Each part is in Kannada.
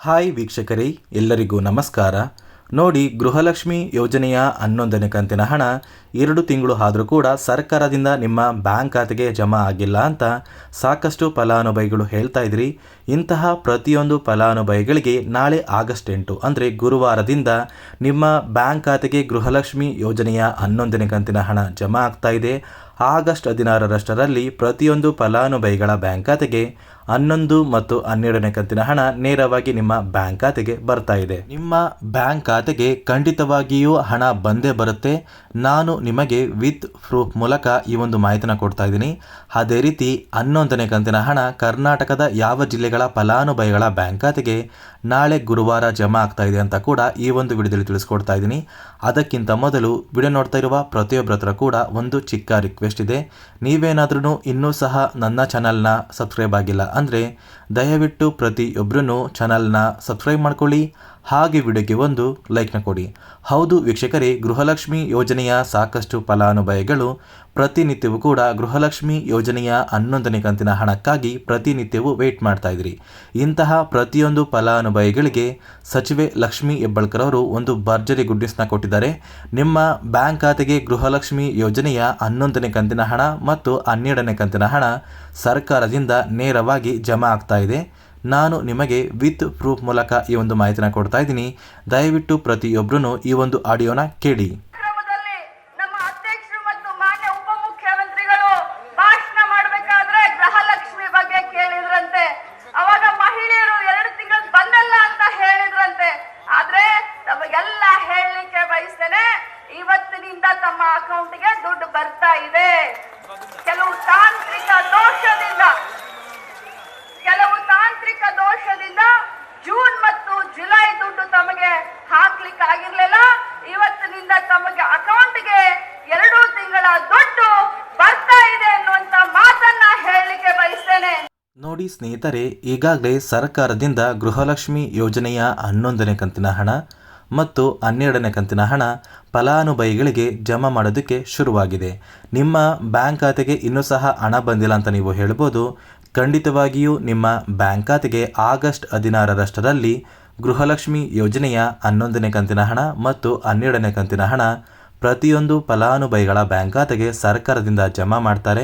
ಹಾಯ್ ವೀಕ್ಷಕರೇ, ಎಲ್ಲರಿಗೂ ನಮಸ್ಕಾರ. ನೋಡಿ, ಗೃಹಲಕ್ಷ್ಮಿ ಯೋಜನೆಯ 11ನೇ ಕಂತಿನ ಹಣ 2 ತಿಂಗಳು ಆದರೂ ಕೂಡ ಸರ್ಕಾರದಿಂದ ನಿಮ್ಮ ಬ್ಯಾಂಕ್ ಖಾತೆಗೆ ಜಮಾ ಆಗಿಲ್ಲ ಅಂತ ಸಾಕಷ್ಟು ಫಲಾನುಭವಿಗಳು ಹೇಳ್ತಾ ಇದ್ರಿ. ಇಂತಹ ಪ್ರತಿಯೊಂದು ಫಲಾನುಭವಿಗಳಿಗೆ ನಾಳೆ ಆಗಸ್ಟ್ 8 ಅಂದರೆ ಗುರುವಾರದಿಂದ ನಿಮ್ಮ ಬ್ಯಾಂಕ್ ಖಾತೆಗೆ ಗೃಹಲಕ್ಷ್ಮಿ ಯೋಜನೆಯ 11ನೇ ಕಂತಿನ ಹಣ ಜಮಾ ಆಗ್ತಾ ಇದೆ. ಆಗಸ್ಟ್ 16ರಷ್ಟರಲ್ಲಿ ಪ್ರತಿಯೊಂದು ಫಲಾನುಭವಿಗಳ ಬ್ಯಾಂಕ್ ಖಾತೆಗೆ 11 ಮತ್ತು 12ನೇ ಕಂತಿನ ಹಣ ನೇರವಾಗಿ ನಿಮ್ಮ ಬ್ಯಾಂಕ್ ಖಾತೆಗೆ ಬರ್ತಾ ಇದೆ. ನಿಮ್ಮ ಬ್ಯಾಂಕ್ ಖಾತೆಗೆ ಖಂಡಿತವಾಗಿಯೂ ಹಣ ಬಂದೇ ಬರುತ್ತೆ. ನಾನು ನಿಮಗೆ ವಿತ್ ಪ್ರೂಫ್ ಮೂಲಕ ಈ ಒಂದು ಮಾಹಿತಿನ ಕೊಡ್ತಾ ಇದ್ದೀನಿ. ಅದೇ ರೀತಿ 11ನೇ ಕಂತಿನ ಹಣ ಕರ್ನಾಟಕದ ಯಾವ ಜಿಲ್ಲೆಗಳ ಫಲಾನುಭವಿಗಳ ಬ್ಯಾಂಕ್ ಖಾತೆಗೆ ನಾಳೆ ಗುರುವಾರ ಜಮಾ ಆಗ್ತಾ ಇದೆ ಅಂತ ಕೂಡ ಈ ಒಂದು ವಿಡಿಯೋದಲ್ಲಿ ತಿಳಿಸ್ಕೊಡ್ತಾ ಇದ್ದೀನಿ. ಅದಕ್ಕಿಂತ ಮೊದಲು ವಿಡಿಯೋ ನೋಡ್ತಾ ಇರುವ ಪ್ರತಿಯೊಬ್ಬರ ಹತ್ರ ಕೂಡ ಒಂದು ಚಿಕ್ಕ ರಿಕ್ವೆಸ್ಟ್ ಇದೆ. ನೀವೇನಾದ್ರೂ ಇನ್ನೂ ಸಹ ನನ್ನ ಚಾನಲ್ನ ಸಬ್ಸ್ಕ್ರೈಬ್ ಆಗಿಲ್ಲ ಅಂದರೆ ದಯವಿಟ್ಟು ಪ್ರತಿಯೊಬ್ಬರೂ ಚಾನಲ್ನ ಸಬ್ಸ್ಕ್ರೈಬ್ ಮಾಡ್ಕೊಳ್ಳಿ, ಹಾಗೆ ವಿಡಿಯೋಗೆ ಒಂದು ಲೈಕ್ನ ಕೊಡಿ. ಹೌದು ವೀಕ್ಷಕರೇ, ಗೃಹಲಕ್ಷ್ಮಿ ಯೋಜನೆಯ ಸಾಕಷ್ಟು ಫಲಾನುಭವಿಗಳು ಪ್ರತಿನಿತ್ಯವೂ ಕೂಡ ಗೃಹಲಕ್ಷ್ಮಿ ಯೋಜನೆಯ 11ನೇ ಕಂತಿನ ಹಣಕ್ಕಾಗಿ ಪ್ರತಿನಿತ್ಯವೂ ವೇಟ್ ಮಾಡ್ತಾ ಇದ್ರಿ. ಇಂತಹ ಪ್ರತಿಯೊಂದು ಫಲಾನುಭವಿಗಳಿಗೆ ಸಚಿವೆ ಲಕ್ಷ್ಮಿ ಹೆಬ್ಬಾಳ್ಕರ್ ಅವರು ಒಂದು ಭರ್ಜರಿ ಗುಡ್ ನ್ಯೂಸ್ನ ಕೊಟ್ಟಿದ್ದಾರೆ. ನಿಮ್ಮ ಬ್ಯಾಂಕ್ ಖಾತೆಗೆ ಗೃಹಲಕ್ಷ್ಮಿ ಯೋಜನೆಯ 11ನೇ ಕಂತಿನ ಹಣ ಮತ್ತು 12ನೇ ಕಂತಿನ ಹಣ ಸರ್ಕಾರದಿಂದ ನೇರವಾಗಿ ಜಮಾ ಆಗ್ತಾ ಇದೆ. ನಾನು ನಿಮಗೆ ವಿತ್ ಪ್ರೂಫ್ ಮೂಲಕ ಈ ಒಂದು ಮಾಹಿತಿನ ಕೊಡ್ತಾ ಇದ್ದೀನಿ. ದಯವಿಟ್ಟು ಪ್ರತಿಯೊಬ್ಬರೂ ಈ ಒಂದು ಆಡಿಯೋನ ಕೇಳಿ. ನಮ್ಮ ಅಧ್ಯಕ್ಷರು ಮತ್ತು ಮಾನ್ಯ ಉಪಮುಖ್ಯಮಂತ್ರಿಗಳು ಭಾಷಣ ಮಾಡಬೇಕಾದ್ರೆ ಗೃಹಲಕ್ಷ್ಮಿ ಬಗ್ಗೆ ಕೇಳಿದ್ರಂತೆ. ಅವಾಗ ಮಹಿಳೆಯರು 2 ತಿಂಗಳು ಬಂದಲ್ಲ ಅಂತ ಹೇಳಿದ್ರಂತೆ. ಆದ್ರೆ ನಮಗೆಲ್ಲ ಹೇಳಲಿಕ್ಕೆ ಬಯಸ್ತೇನೆ, ಇವತ್ತಿನಿಂದ ತಮ್ಮ ಅಕೌಂಟ್ಗೆ ದುಡ್ಡು ಬರ್ತಾ ಇದೆ. ಕೆಲವು ತಾಂತ್ರಿಕ ದೋಷದಿಂದ ಜೂನ್ ಮತ್ತು ಜುಲೈ ದುಡ್ಡು ತಮಗೆ ಹಾಕ್ಲಿಕ್ಕೆ ಆಗಿರ್ಲಿಲ್ಲ. ಇವತ್ತಿನಿಂದ ತಮಗೆ ಅಕೌಂಟ್ಗೆ 2 ತಿಂಗಳ ದುಡ್ಡು ಬರ್ತಾ ಇದೆ ಅನ್ನುವಂತ ಮಾತನ್ನ ಹೇಳಲಿಕ್ಕೆ ಬಯಸ್ತೇನೆ. ನೋಡಿ ಸ್ನೇಹಿತರೆ, ಈಗಾಗಲೇ ಸರ್ಕಾರದಿಂದ ಗೃಹಲಕ್ಷ್ಮಿ ಯೋಜನೆಯ 11ನೇ ಕಂತಿನ ಹಣ ಮತ್ತು 12ನೇ ಕಂತಿನ ಹಣ ಫಲಾನುಭವಿಗಳಿಗೆ ಜಮಾ ಮಾಡೋದಕ್ಕೆ ಶುರುವಾಗಿದೆ. ನಿಮ್ಮ ಬ್ಯಾಂಕ್ ಖಾತೆಗೆ ಇನ್ನೂ ಸಹ ಹಣ ಬಂದಿಲ್ಲ ಅಂತ ನೀವು ಹೇಳ್ಬೋದು. ಖಂಡಿತವಾಗಿಯೂ ನಿಮ್ಮ ಬ್ಯಾಂಕ್ ಖಾತೆಗೆ ಆಗಸ್ಟ್ 16ರಷ್ಟರಲ್ಲಿ ಗೃಹಲಕ್ಷ್ಮಿ ಯೋಜನೆಯ 11ನೇ ಕಂತಿನ ಹಣ ಮತ್ತು 12ನೇ ಕಂತಿನ ಹಣ ಪ್ರತಿಯೊಂದು ಫಲಾನುಭವಿಗಳ ಬ್ಯಾಂಕ್ ಖಾತೆಗೆ ಸರ್ಕಾರದಿಂದ ಜಮಾ ಮಾಡ್ತಾರೆ.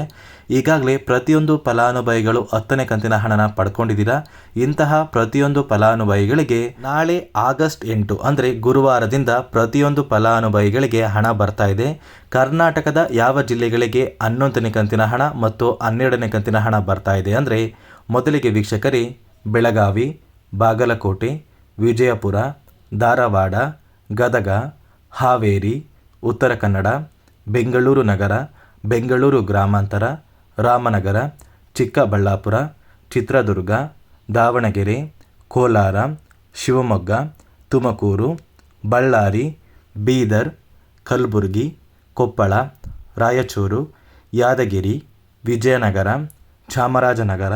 ಈಗಾಗಲೇ ಪ್ರತಿಯೊಂದು ಫಲಾನುಭವಿಗಳು 10ನೇ ಕಂತಿನ ಹಣನ ಪಡ್ಕೊಂಡಿದ್ದೀರಾ. ಇಂತಹ ಪ್ರತಿಯೊಂದು ಫಲಾನುಭವಿಗಳಿಗೆ ನಾಳೆ ಆಗಸ್ಟ್ 8 ಅಂದರೆ ಗುರುವಾರದಿಂದ ಪ್ರತಿಯೊಂದು ಫಲಾನುಭವಿಗಳಿಗೆ ಹಣ ಬರ್ತಾ ಇದೆ. ಕರ್ನಾಟಕದ ಯಾವ ಜಿಲ್ಲೆಗಳಿಗೆ 11ನೇ ಕಂತಿನ ಹಣ ಮತ್ತು 12ನೇ ಕಂತಿನ ಹಣ ಬರ್ತಾ ಇದೆ ಅಂದರೆ, ಮೊದಲಿಗೆ ವೀಕ್ಷಕರೇ, ಬೆಳಗಾವಿ, ಬಾಗಲಕೋಟೆ, ವಿಜಯಪುರ, ಧಾರವಾಡ, ಗದಗ, ಹಾವೇರಿ, ಉತ್ತರ ಕನ್ನಡ, ಬೆಂಗಳೂರು ನಗರ, ಬೆಂಗಳೂರು ಗ್ರಾಮಾಂತರ, ರಾಮನಗರ, ಚಿಕ್ಕಬಳ್ಳಾಪುರ, ಚಿತ್ರದುರ್ಗ, ದಾವಣಗೆರೆ, ಕೋಲಾರ, ಶಿವಮೊಗ್ಗ, ತುಮಕೂರು, ಬಳ್ಳಾರಿ, ಬೀದರ್, ಕಲಬುರಗಿ, ಕೊಪ್ಪಳ, ರಾಯಚೂರು, ಯಾದಗಿರಿ, ವಿಜಯನಗರ, ಚಾಮರಾಜನಗರ,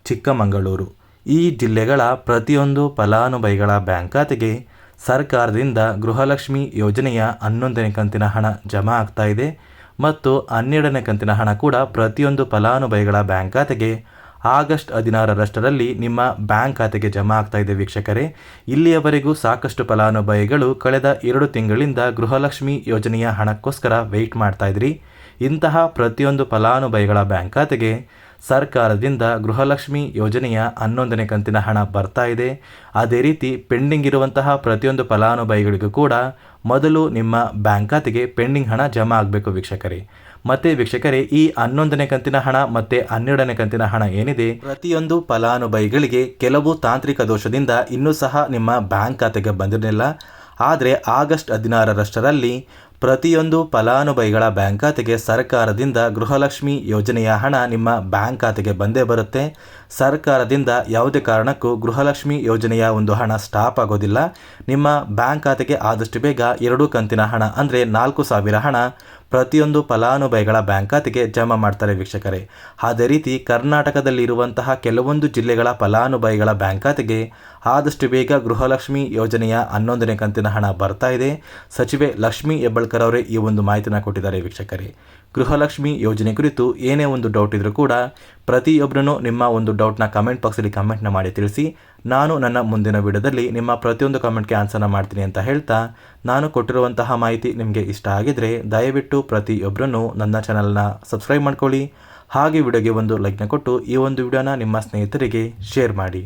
ಚಿಕ್ಕಮಗಳೂರು ಈ ಜಿಲ್ಲೆಗಳ ಪ್ರತಿಯೊಂದು ಫಲಾನುಭವಿಗಳ ಬ್ಯಾಂಕ್ ಖಾತೆಗೆ ಸರ್ಕಾರದಿಂದ ಗೃಹಲಕ್ಷ್ಮಿ ಯೋಜನೆಯ 11ನೇ ಕಂತಿನ ಹಣ ಜಮಾ ಆಗ್ತಾ ಇದೆ ಮತ್ತು 12ನೇ ಕಂತಿನ ಹಣ ಕೂಡ ಪ್ರತಿಯೊಂದು ಫಲಾನುಭವಿಗಳ ಬ್ಯಾಂಕ್ ಖಾತೆಗೆ ಆಗಸ್ಟ್ 16ರಷ್ಟರಲ್ಲಿ ನಿಮ್ಮ ಬ್ಯಾಂಕ್ ಖಾತೆಗೆ ಜಮಾ ಆಗ್ತಾ ಇದೆ. ವೀಕ್ಷಕರೇ, ಇಲ್ಲಿಯವರೆಗೂ ಸಾಕಷ್ಟು ಫಲಾನುಭವಿಗಳು ಕಳೆದ 2 ತಿಂಗಳಿಂದ ಗೃಹಲಕ್ಷ್ಮಿ ಯೋಜನೆಯ ಹಣಕ್ಕೋಸ್ಕರ ವೆಯ್ಟ್ ಮಾಡ್ತಾ ಇದ್ರಿ. ಇಂತಹ ಪ್ರತಿಯೊಂದು ಫಲಾನುಭವಿಗಳ ಬ್ಯಾಂಕ್ ಖಾತೆಗೆ ಸರ್ಕಾರದಿಂದ ಗೃಹಲಕ್ಷ್ಮಿ ಯೋಜನೆಯ 11ನೇ ಕಂತಿನ ಹಣ ಬರ್ತಾ ಇದೆ. ಅದೇ ರೀತಿ ಪೆಂಡಿಂಗ್ ಇರುವಂತಹ ಪ್ರತಿಯೊಂದು ಫಲಾನುಭವಿಗಳಿಗೂ ಕೂಡ ಮೊದಲು ನಿಮ್ಮ ಬ್ಯಾಂಕ್ ಖಾತೆಗೆ ಪೆಂಡಿಂಗ್ ಹಣ ಜಮಾ ಆಗಬೇಕು ವೀಕ್ಷಕರೇ. ಮತ್ತೆ ವೀಕ್ಷಕರೇ, ಈ 11ನೇ ಕಂತಿನ ಹಣ ಮತ್ತು 12ನೇ ಕಂತಿನ ಹಣ ಏನಿದೆ, ಪ್ರತಿಯೊಂದು ಫಲಾನುಭವಿಗಳಿಗೆ ಕೆಲವು ತಾಂತ್ರಿಕ ದೋಷದಿಂದ ಇನ್ನೂ ಸಹ ನಿಮ್ಮ ಬ್ಯಾಂಕ್ ಖಾತೆಗೆ ಬಂದಿರಲಿಲ್ಲ. ಆದರೆ ಆಗಸ್ಟ್ 16ರಷ್ಟರಲ್ಲಿ ಪ್ರತಿಯೊಂದು ಫಲಾನುಭವಿಗಳ ಬ್ಯಾಂಕ್ ಖಾತೆಗೆ ಸರ್ಕಾರದಿಂದ ಗೃಹಲಕ್ಷ್ಮಿ ಯೋಜನೆಯ ಹಣ ನಿಮ್ಮ ಬ್ಯಾಂಕ್ ಖಾತೆಗೆ ಬಂದೇ ಬರುತ್ತೆ. ಸರ್ಕಾರದಿಂದ ಯಾವುದೇ ಕಾರಣಕ್ಕೂ ಗೃಹಲಕ್ಷ್ಮಿ ಯೋಜನೆಯ ಒಂದು ಹಣ ಸ್ಟಾಪ್ ಆಗೋದಿಲ್ಲ. ನಿಮ್ಮ ಬ್ಯಾಂಕ್ ಖಾತೆಗೆ ಆದಷ್ಟು ಬೇಗ 2 ಕಂತಿನ ಹಣ ಅಂದರೆ 4,000 ಹಣ ಪ್ರತಿಯೊಂದು ಫಲಾನುಭವಿಗಳ ಬ್ಯಾಂಕ್ ಖಾತೆಗೆ ಜಮಾ ಮಾಡ್ತಾರೆ ವೀಕ್ಷಕರೇ. ಅದೇ ರೀತಿ ಕರ್ನಾಟಕದಲ್ಲಿ ಇರುವಂತಹ ಕೆಲವೊಂದು ಜಿಲ್ಲೆಗಳ ಫಲಾನುಭವಿಗಳ ಬ್ಯಾಂಕ್ ಖಾತೆಗೆ ಆದಷ್ಟು ಬೇಗ ಗೃಹಲಕ್ಷ್ಮಿ ಯೋಜನೆಯ 11ನೇ ಕಂತಿನ ಹಣ ಬರ್ತಾ ಇದೆ. ಸಚಿವೆ ಲಕ್ಷ್ಮಿ ಹೆಬ್ಬಾಳ್ಕರ್ ಹೆಬ್ಬಾಳ್ಕರ್ ಅವರೇ ಈ ಒಂದು ಮಾಹಿತಿನ ಕೊಟ್ಟಿದ್ದಾರೆ ವೀಕ್ಷಕರೇ. ಗೃಹಲಕ್ಷ್ಮಿ ಯೋಜನೆ ಕುರಿತು ಏನೇ ಒಂದು ಡೌಟ್ ಇದ್ರೂ ಕೂಡ ಪ್ರತಿಯೊಬ್ಬರೂ ನಿಮ್ಮ ಒಂದು ಡೌಟ್ನ ಕಮೆಂಟ್ ಬಾಕ್ಸಲ್ಲಿ ಕಮೆಂಟ್ನ ಮಾಡಿ ತಿಳಿಸಿ. ನಾನು ನನ್ನ ಮುಂದಿನ ವಿಡಿಯೋದಲ್ಲಿ ನಿಮ್ಮ ಪ್ರತಿಯೊಂದು ಕಮೆಂಟ್ಗೆ ಆನ್ಸರ್ನ ಮಾಡ್ತೀನಿ ಅಂತ ಹೇಳ್ತಾ, ನಾನು ಕೊಟ್ಟಿರುವಂತಹ ಮಾಹಿತಿ ನಿಮಗೆ ಇಷ್ಟ ಆಗಿದ್ರೆ ದಯವಿಟ್ಟು ಪ್ರತಿಯೊಬ್ಬರೂ ನನ್ನ ಚಾನಲ್ನ ಸಬ್ಸ್ಕ್ರೈಬ್ ಮಾಡ್ಕೊಳ್ಳಿ. ಹಾಗೆ ವಿಡಿಯೋಗೆ ಒಂದು ಲೈಕ್ನ ಕೊಟ್ಟು ಈ ಒಂದು ವಿಡಿಯೋನ ನಿಮ್ಮ ಸ್ನೇಹಿತರಿಗೆ ಶೇರ್ ಮಾಡಿ.